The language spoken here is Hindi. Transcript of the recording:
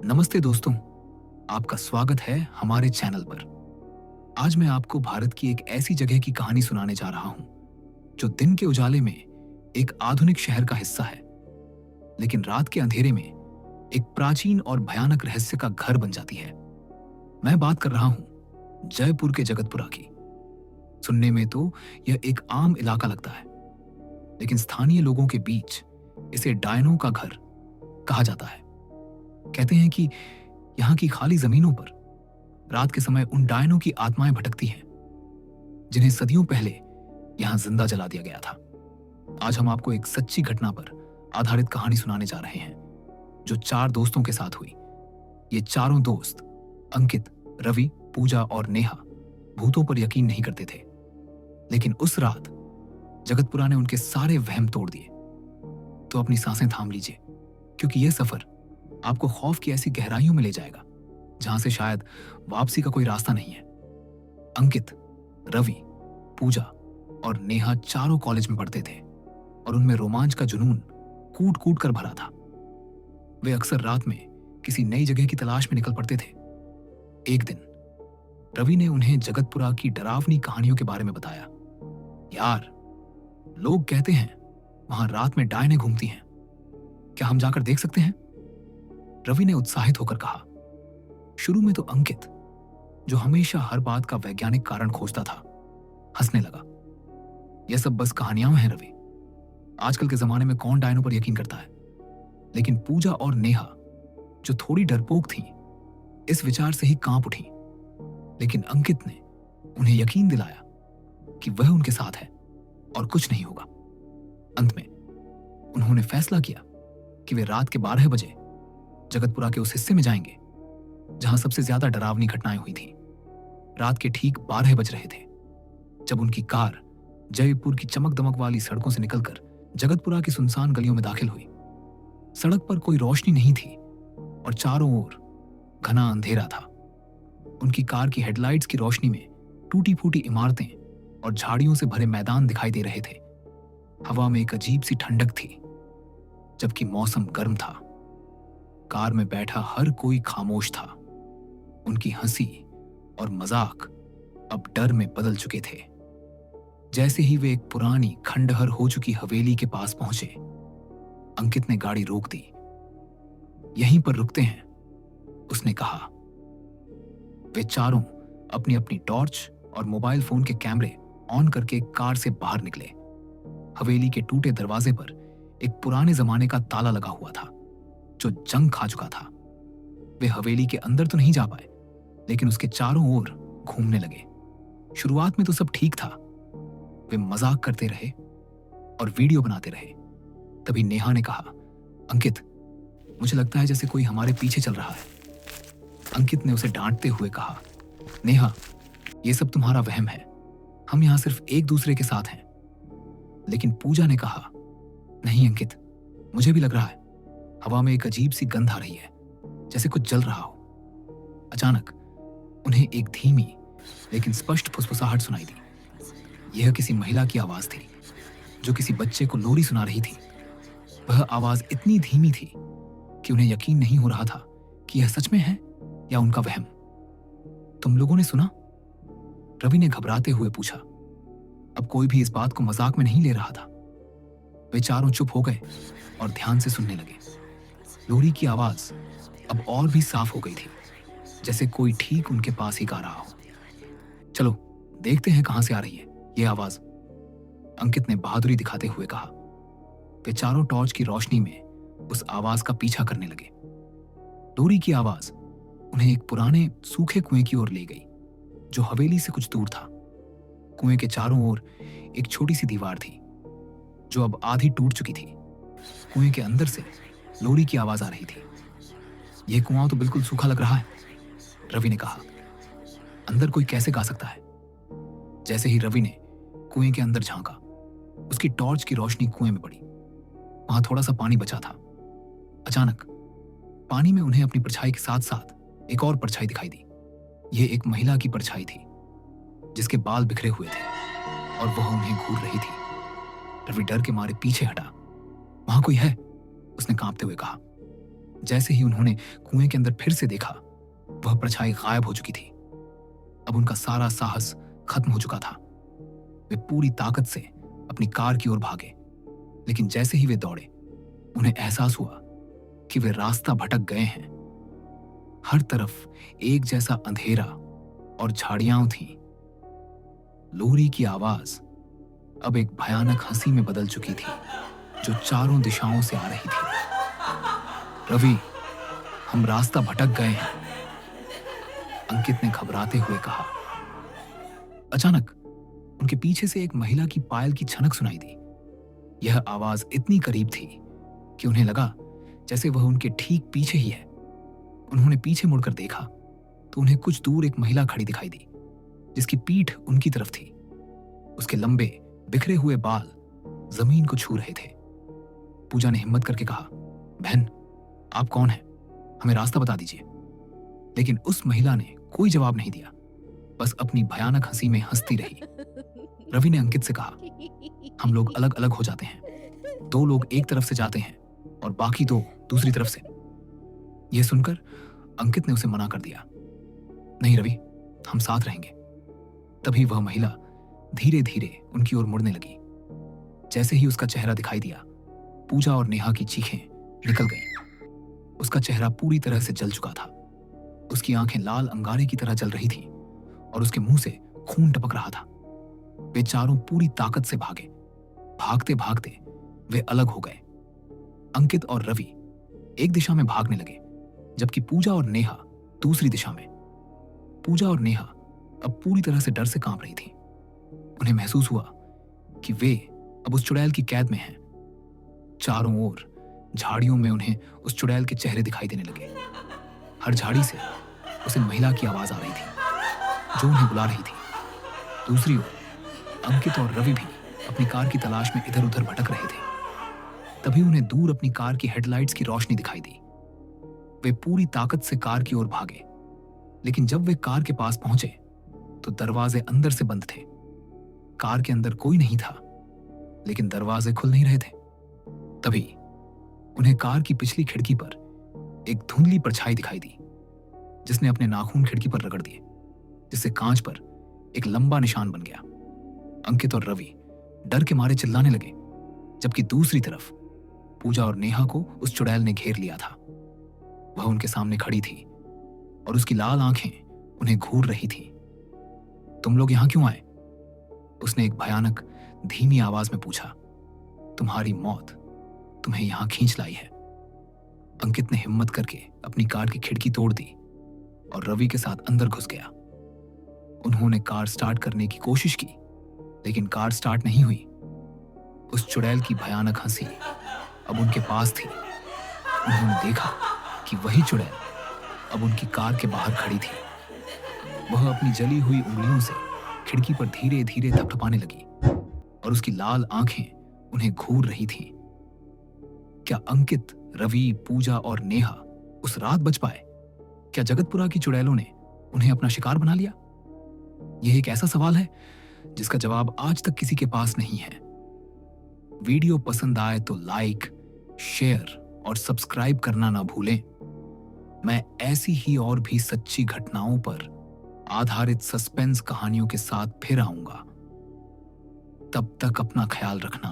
नमस्ते दोस्तों, आपका स्वागत है हमारे चैनल पर। आज मैं आपको भारत की एक ऐसी जगह की कहानी सुनाने जा रहा हूं, जो दिन के उजाले में एक आधुनिक शहर का हिस्सा है, लेकिन रात के अंधेरे में एक प्राचीन और भयानक रहस्य का घर बन जाती है। मैं बात कर रहा हूं जयपुर के जगतपुरा की। सुनने में तो यह एक आम इलाका लगता है, लेकिन स्थानीय लोगों के बीच इसे डायनों का घर कहा जाता है। कहते हैं कि यहाँ की खाली जमीनों पर रात के समय उन डायनों की आत्माएं भटकती हैं, जिन्हें सदियों पहले यहाँ जिंदा जला दिया गया था। आज हम आपको एक सच्ची घटना पर आधारित कहानी सुनाने जा रहे हैं, जो 4 दोस्तों के साथ हुई। ये चारों दोस्त अंकित, रवि, पूजा और नेहा भूतों पर यकीन नहीं करते थे, लेकिन उस रात जगतपुरा ने उनके सारे वहम तोड़ दिए। तो अपनी सांसें थाम लीजिए, क्योंकि यह सफर आपको खौफ की ऐसी गहराइयों में ले जाएगा जहां से शायद वापसी का कोई रास्ता नहीं है। अंकित, रवि, पूजा और नेहा चारों कॉलेज में पढ़ते थे और उनमें रोमांच का जुनून कूट कूट कर भरा था। वे अक्सर रात में किसी नई जगह की तलाश में निकल पड़ते थे। एक दिन रवि ने उन्हें जगतपुरा की डरावनी कहानियों के बारे में बताया। यार, लोग कहते हैं वहां रात में डायनें घूमती हैं, क्या हम जाकर देख सकते हैं? रवि ने उत्साहित होकर कहा। शुरू में तो अंकित, जो हमेशा हर बात का वैज्ञानिक कारण खोजता था, हंसने लगा। यह सब बस कहानियां हैं रवि, आजकल के जमाने में कौन डायनों पर यकीन करता है? लेकिन पूजा और नेहा, जो थोड़ी डरपोक थी, इस विचार से ही कांप उठी। लेकिन अंकित ने उन्हें यकीन दिलाया कि वह उनके साथ है और कुछ नहीं होगा। अंत में उन्होंने फैसला किया कि वे रात के 12 बजे जगतपुरा के उस हिस्से में जाएंगे जहां सबसे ज्यादा डरावनी घटनाएं हुई थीं। रात के ठीक 12 बज रहे थे जब उनकी कार जयपुर की चमक दमक वाली सड़कों से निकलकर जगतपुरा की सुनसान गलियों में दाखिल हुई। सड़क पर कोई रोशनी नहीं थी और चारों ओर घना अंधेरा था। उनकी कार की हेडलाइट्स की रोशनी में टूटी फूटी इमारतें और झाड़ियों से भरे मैदान दिखाई दे रहे थे। हवा में एक अजीब सी ठंडक थी, जबकि मौसम गर्म था। कार में बैठा हर कोई खामोश था। उनकी हंसी और मजाक अब डर में बदल चुके थे। जैसे ही वे एक पुरानी खंडहर हो चुकी हवेली के पास पहुंचे, अंकित ने गाड़ी रोक दी। यहीं पर रुकते हैं, उसने कहा। वे चारों अपनी अपनी टॉर्च और मोबाइल फोन के कैमरे ऑन करके कार से बाहर निकले। हवेली के टूटे दरवाजे पर एक पुराने जमाने का ताला लगा हुआ था, जो जंग खा चुका था। वे हवेली के अंदर तो नहीं जा पाए, लेकिन उसके चारों ओर घूमने लगे। शुरुआत में तो सब ठीक था। वे मजाक करते रहे और वीडियो बनाते रहे। तभी नेहा ने कहा, अंकित, मुझे लगता है जैसे कोई हमारे पीछे चल रहा है। अंकित ने उसे डांटते हुए कहा, नेहा, यह सब तुम्हारा वहम है। हम यहां सिर्फ एक दूसरे के साथ हैं। लेकिन पूजा ने कहा, नहीं अंकित, मुझे भी लग रहा है। हवा में एक अजीब सी गंध आ रही है, जैसे कुछ जल रहा हो। अचानक उन्हें एक धीमी लेकिन स्पष्ट फुसफुसाहट सुनाई दी। यह किसी महिला की आवाज थी, जो किसी बच्चे को लोरी सुना रही थी। वह आवाज इतनी धीमी थी कि उन्हें यकीन नहीं हो रहा था कि यह सच में है या उनका वहम। तुम लोगों ने सुना? रवि ने घबराते हुए पूछा। अब कोई भी इस बात को मजाक में नहीं ले रहा था। वे चारों चुप हो गए और ध्यान से सुनने लगे। लोरी की आवाज अब और भी साफ हो गई थी, जैसे कोई ठीक उनके पास ही गा रहा हो। चलो देखते हैं कहां से आ रही है ये आवाज, अंकित ने बहादुरी दिखाते हुए कहा। वे चारों टॉर्च की रोशनी में उस आवाज का पीछा करने लगे। लोरी की आवाज उन्हें एक पुराने सूखे कुएं की ओर ले गई, जो हवेली से कुछ दूर था। कुएं के चारों ओर एक छोटी सी दीवार थी, जो अब आधी टूट चुकी थी। कुएं के अंदर से लोरी की आवाज आ रही थी। यह कुआं तो बिल्कुल सूखा लग रहा है, रवि ने कहा। अंदर कोई कैसे गा सकता है? जैसे ही रवि ने कुएं के अंदर झांका, उसकी टॉर्च की रोशनी कुएं में पड़ी। वहां थोड़ा सा पानी बचा था। अचानक पानी में उन्हें अपनी परछाई के साथ साथ एक और परछाई दिखाई दी। यह एक महिला की परछाई थी, जिसके बाल बिखरे हुए थे और वह उन्हें घूर रही थी। रवि डर के मारे पीछे हटा। वहां कोई है, उसने कांपते हुए कहा। जैसे ही उन्होंने कुएं के अंदर फिर से देखा, वह परछाई गायब हो चुकी थी। अब उनका सारा साहस खत्म हो चुका था। वे पूरी ताकत से अपनी कार की ओर भागे, लेकिन जैसे ही वे दौड़े, उन्हें एहसास हुआ कि वे रास्ता भटक गए हैं। हर तरफ एक जैसा अंधेरा और झाड़ियां थीं। लोरी की आवाज अब एक भयानक हंसी में बदल चुकी थी, जो चारों दिशाओं से आ रही थी। रवि, हम रास्ता भटक गए हैं, अंकित ने घबराते हुए कहा। अचानक उनके पीछे से एक महिला की पायल की छनक सुनाई दी। यह आवाज इतनी करीब थी कि उन्हें लगा जैसे वह उनके ठीक पीछे ही है। उन्होंने पीछे मुड़कर देखा तो उन्हें कुछ दूर एक महिला खड़ी दिखाई दी, जिसकी पीठ उनकी तरफ थी। उसके लंबे बिखरे हुए बाल जमीन को छू रहे थे। पूजा ने हिम्मत करके कहा, बहन, आप कौन हैं? हमें रास्ता बता दीजिए। लेकिन उस महिला ने कोई जवाब नहीं दिया, बस अपनी भयानक हंसी में हंसती रही। रवि ने अंकित से कहा, हम लोग अलग अलग हो जाते हैं। 2 लोग एक तरफ से जाते हैं और बाकी 2 दूसरी तरफ से। यह सुनकर अंकित ने उसे मना कर दिया। नहीं रवि, हम साथ रहेंगे। तभी वह महिला धीरे धीरे उनकी ओर मुड़ने लगी। जैसे ही उसका चेहरा दिखाई दिया, पूजा और नेहा की चीखें निकल गईं। उसका चेहरा पूरी तरह से जल चुका था। उसकी आंखें लाल अंगारे की तरह जल रही थीं और उसके मुंह से खून टपक रहा था। वे चारों पूरी ताकत से भागे। भागते भागते वे अलग हो गए। अंकित और रवि एक दिशा में भागने लगे, जबकि पूजा और नेहा दूसरी दिशा में। पूजा और नेहा अब पूरी तरह से डर से कांप रही थी। उन्हें महसूस हुआ कि वे अब उस चुड़ैल की कैद में हैं। चारों ओर झाड़ियों में उन्हें उस चुड़ैल के चेहरे दिखाई देने लगे। हर झाड़ी से उस महिला की आवाज आ रही थी, जो उन्हें बुला रही थी। दूसरी ओर अंकित और रवि भी अपनी कार की तलाश में इधर उधर भटक रहे थे। तभी उन्हें दूर अपनी कार की हेडलाइट्स की रोशनी दिखाई दी। वे पूरी ताकत से कार की ओर भागे, लेकिन जब वे कार के पास पहुंचे तो दरवाजे अंदर से बंद थे। कार के अंदर कोई नहीं था, लेकिन दरवाजे खुल नहीं रहे थे। तभी उन्हें कार की पिछली खिड़की पर एक धुंधली परछाई दिखाई दी, जिसने अपने नाखून खिड़की पर रगड़ दिए, जिससे कांच पर एक लंबा निशान बन गया। अंकित और रवि डर के मारे चिल्लाने लगे, जबकि दूसरी तरफ पूजा और नेहा को उस चुड़ैल ने घेर लिया था। वह उनके सामने खड़ी थी और उसकी लाल आंखें उन्हें घूर रही थी। तुम लोग यहां क्यों आए? उसने एक भयानक धीमी आवाज में पूछा। तुम्हारी मौत तुम्हें यहां खींच लाई है। अंकित ने हिम्मत करके अपनी कार की खिड़की तोड़ दी और रवि के साथ अंदर घुस गया। उन्होंने कार स्टार्ट करने की कोशिश की, लेकिन कार स्टार्ट नहीं हुई। उस चुड़ैल की भयानक हंसी अब उनके पास थी। उन्होंने देखा कि वही चुड़ैल अब उनकी कार के बाहर खड़ी थी। वह अपनी जली हुई उंगलियों से खिड़की पर धीरे धीरे थपथपाने लगी और उसकी लाल आंखें उन्हें घूर रही थीं। क्या अंकित, रवि, पूजा और नेहा उस रात बच पाए? क्या जगतपुरा की चुड़ैलों ने उन्हें अपना शिकार बना लिया? यह एक ऐसा सवाल है जिसका जवाब आज तक किसी के पास नहीं है। वीडियो पसंद आए तो लाइक, शेयर और सब्सक्राइब करना ना भूलें। मैं ऐसी ही और भी सच्ची घटनाओं पर आधारित सस्पेंस कहानियों के साथ फिर आऊंगा। तब तक अपना ख्याल रखना।